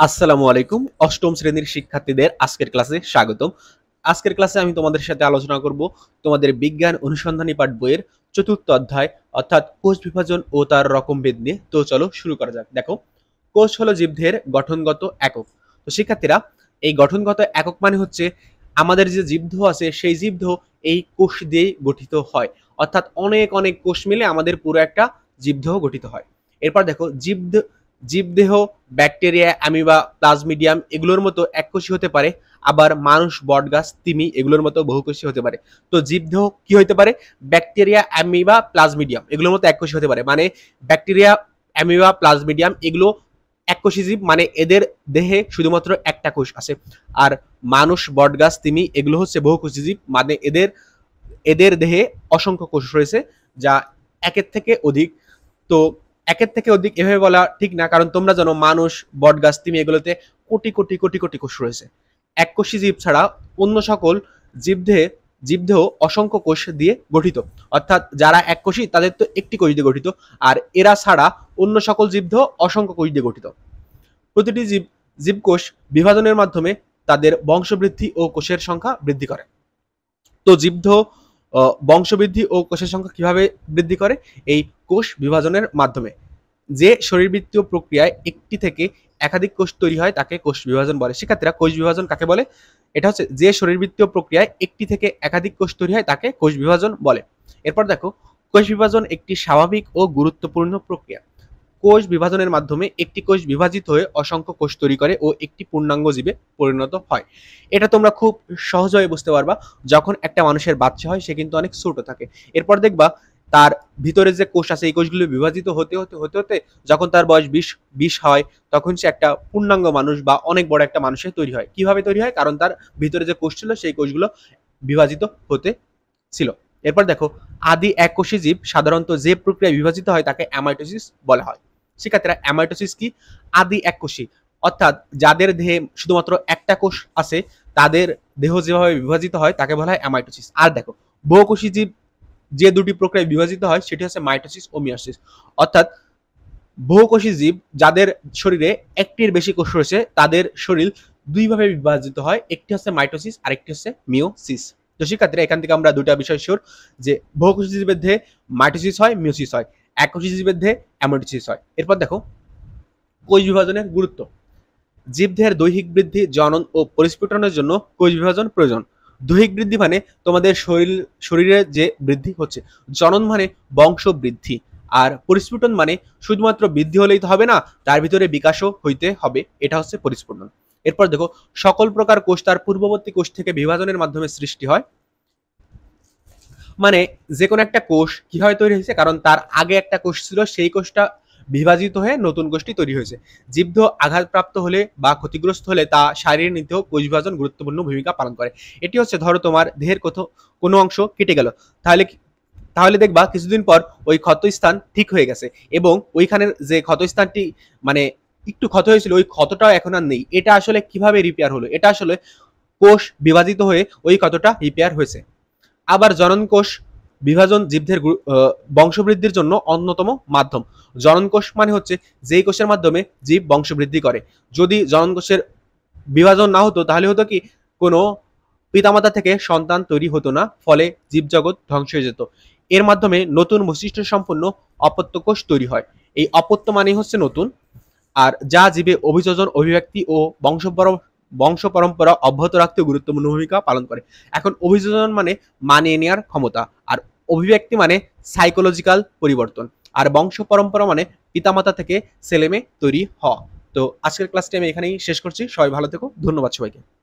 আসসালামু আলাইকুম। অষ্টম শ্রেণীর শিক্ষার্থীদের আজকের ক্লাসে স্বাগতম। আজকের ক্লাসে আমি তোমাদের সাথে আলোচনা করব তোমাদের বিজ্ঞান অনুসন্ধানী পাঠ বইয়ের চতুর্থ অধ্যায় অর্থাৎ কোষ বিভাজন ও তার রকমভেদ নিয়ে। তো চলো শুরু করা যাক। দেখো, কোষ হলো জীবদেহের গঠনগত একক। তো শিক্ষার্থীরা, এই গঠনগত একক মানে হচ্ছে আমাদের যে জীবদেহ আছে সেই জীবদেহ এই কোষ দিয়েই গঠিত হয়। অর্থাৎ অনেক অনেক কোষ মিলে আমাদের পুরো একটা জীবদেহ গঠিত হয়। এরপর দেখো, জীবদেহ ব্যাকটেরিয়া, অ্যামিবা, প্লাজমিডিয়াম এগুলোর মতো এককোষী হতে পারে, আবার মানুষ, বটগাছ, তিমি এগুলোর মতো বহুকোষী হতে পারে। তো জীবদেহ কি হতে পারে? ব্যাকটেরিয়া, অ্যামিবা, প্লাজমিডিয়াম এগুলোর মতো এককোষী হতে পারে। মানে ব্যাকটেরিয়া, অ্যামিবা, প্লাজমিডিয়াম এগুলো এককোষী জীব, মানে এদের দেহে শুধুমাত্র একটা কোষ আছে। আর মানুষ, বটগাছ, তিমি এগুলো হচ্ছে বহুকোষী জীব, মানে এদের এদের দেহে অসংখ্য কোষ রয়েছে, যা একের থেকে অধিক। তো একের থেকে অধিক এভাবে বলা ঠিক না, কারণ তোমরা জানো মানুষ, বটগাছ, তিমি এগুলোতে কোটি কোটি কোটি কোটি কোষ রয়েছে। এককোষী জীব ছাড়া অন্য সকল জীবদেহ অসংখ্য কোষ দিয়ে গঠিত। অর্থাৎ যারা এককোষী তাদের তো একটি কোষ দিয়ে গঠিত, আর এরা ছাড়া অন্য সকল জীবদেহ অসংখ্য কোষ দিয়ে গঠিত। প্রতিটি জীবকোষ বিভাজনের মাধ্যমে তাদের বংশবৃদ্ধি ও কোষের সংখ্যা বৃদ্ধি করে। তো জীবদেহ বংশবৃদ্ধি ও কোষের সংখ্যা কিভাবে বৃদ্ধি করে? এই কোষ বিভাজনের মাধ্যমে। যে শরীরবৃত্তীয় প্রক্রিয়ায় একটি থেকে একাধিক কোষ তৈরি হয় তাকে কোষ বিভাজন বলে। শিক্ষার্থীরা, কোষ বিভাজন কাকে বলে? এটা হচ্ছে যে শরীরবৃত্তীয় প্রক্রিয়ায় একটি থেকে একাধিক কোষ তৈরি হয় তাকে কোষ বিভাজন বলে। এরপর দেখো, কোষ বিভাজন একটি স্বাভাবিক ও গুরুত্বপূর্ণ প্রক্রিয়া। কোষ বিভাজনের মাধ্যমে একটি কোষ বিভাজিত হয়ে অসংখ্য কোষ তৈরি করে ও একটি পূর্ণাঙ্গ জীবে পরিণত হয়। এটা তোমরা খুব সহজভাবে বুঝতে পারবা। যখন একটা মানুষের বাচ্চা হয় সে কিন্তু অনেক ছোট থাকে। এরপর দেখবা তার ভিতরে যে কোষ আছে এই কোষগুলো বিভাজিত হতে হতে হতে হতে যখন তার বয়স 20 হয়, তখন সে একটা পূর্ণাঙ্গ মানুষ বা অনেক বড় একটা মানুষের তৈরি হয়। কিভাবে তৈরি হয়? কারণ তার ভিতরে যে কোষ ছিল সেই কোষগুলো বিভাজিত হতে ছিল। এরপর দেখো, আদি এককোষী জীব সাধারণত যে প্রক্রিয়ায় বিভাজিত হয় তাকে অ্যামাইটোসিস বলা হয়। শিক্ষার্থীরা, অ্যামাইটোসিস কি? আদি এককোষী, অর্থাৎ যাদের দেহে শুধুমাত্র একটা কোষ আছে তাদের দেহ যেভাবে বিভাজিত হয় তাকে বলা হয় অ্যামাইটোসিস। আর দেখো, বহুকোষী জীব যে দুটি প্রক্রিয়ায় বিভাজিত হয় সেটি হচ্ছে মাইটোসিস ও মিয়োসিস। অর্থাৎ বহুকোষী জীব যাদের শরীরে একটির বেশি কোষ রয়েছে তাদের শরীর দুইভাবে বিভাজিত হয়, একটি হচ্ছে মাইটোসিস আর একটি হচ্ছে মিয়োসিস। তো শিক্ষার্থীরা, এখান থেকে আমরা দুটা বিষয় শিওর যে বহুকোষী জীবের দেহে মাইটোসিস হয়, মিয়োসিস হয়, এককোষী জীবের দেহে অ্যামাইটোসিস হয়। এরপর দেখো, কোষ বিভাজনের গুরুত্ব। জীবদেহের দৈহিক বৃদ্ধি, জনন ও পরিস্ফুটনের জন্য কোষ বিভাজন প্রয়োজন। দৈহিক বৃদ্ধি মানে তোমাদের শরীরের যে বৃদ্ধি হচ্ছে, জনন মানে বংশ বৃদ্ধি, আর পরিস্ফুটন মানে শুধুমাত্র বৃদ্ধি হলেই তো হবে না, তার ভিতরে বিকাশও হইতে হবে, এটা হচ্ছে পরিস্ফুটন। এরপর দেখো, সকল প্রকার কোষ তার পূর্ববর্তী কোষ থেকে বিভাজনের মাধ্যমে সৃষ্টি হয়। মানে যে কোনো একটা কোষ কিভাবে তৈরি হয়েছে? কারণ তার আগে একটা কোষ ছিল, সেই কোষটা বিভাজিত হয়ে নতুন কোষটি তৈরি হয়েছে। জীবদেহ আঘাতপ্রাপ্ত হলে বা ক্ষতিগ্রস্ত হলে তা সারিয়ে নিতেও কোষ বিভাজন গুরুত্বপূর্ণ ভূমিকা পালন করে। এটি হচ্ছে, ধরো তোমার দেহের কোনো অংশ কেটে গেল, তাহলে তাহলে দেখবা কিছুদিন পর ওই ক্ষতস্থান ঠিক হয়ে গেছে, এবং ওইখানের যে ক্ষতস্থানটি মানে একটু ক্ষত হয়েছিল ওই ক্ষতটাও এখন আর নেই। এটা আসলে কিভাবে রিপেয়ার হলো? এটা আসলে কোষ বিভাজিত হয়ে ওই ক্ষতটা রিপেয়ার হয়েছে। আবার জনন কোষ বিভাজন জীবদের বংশবৃদ্ধির জন্য অন্যতম মাধ্যম। জনন কোষ মানে হচ্ছে যেই কোষের মাধ্যমে জীব বংশবৃদ্ধি করে। যদি জনন কোষের বিভাজন না হতো তাহলে হতো কি, কোনো পিতামাতা থেকে সন্তান তৈরি হতো না, ফলে জীবজগৎ ধ্বংস হয়ে যেত। এর মাধ্যমে নতুন বৈশিষ্ট্য সম্পন্ন অপত্য কোষ তৈরি হয়। এই অপত্য মানে হচ্ছে নতুন, আর যা জীবে অভিযোজন, অভিব্যক্তি ও বংশ পরম্পরা অব্যাহত রাখতে গুরুত্বপূর্ণ ভূমিকা পালন করে। এখন অভিযোজন মানে মানিয়ে নেওয়ার ক্ষমতা, আর অভিব্যক্তি মানে সাইকোলজিক্যাল পরিবর্তন, আর বংশ পরম্পরা মানে পিতামাতা থেকে ছেলেমেয়ে তৈরি হওয়া। তো আজকের ক্লাসটি আমি এখানেই শেষ করছি। সবাই ভালো থেকো, ধন্যবাদ সবাইকে।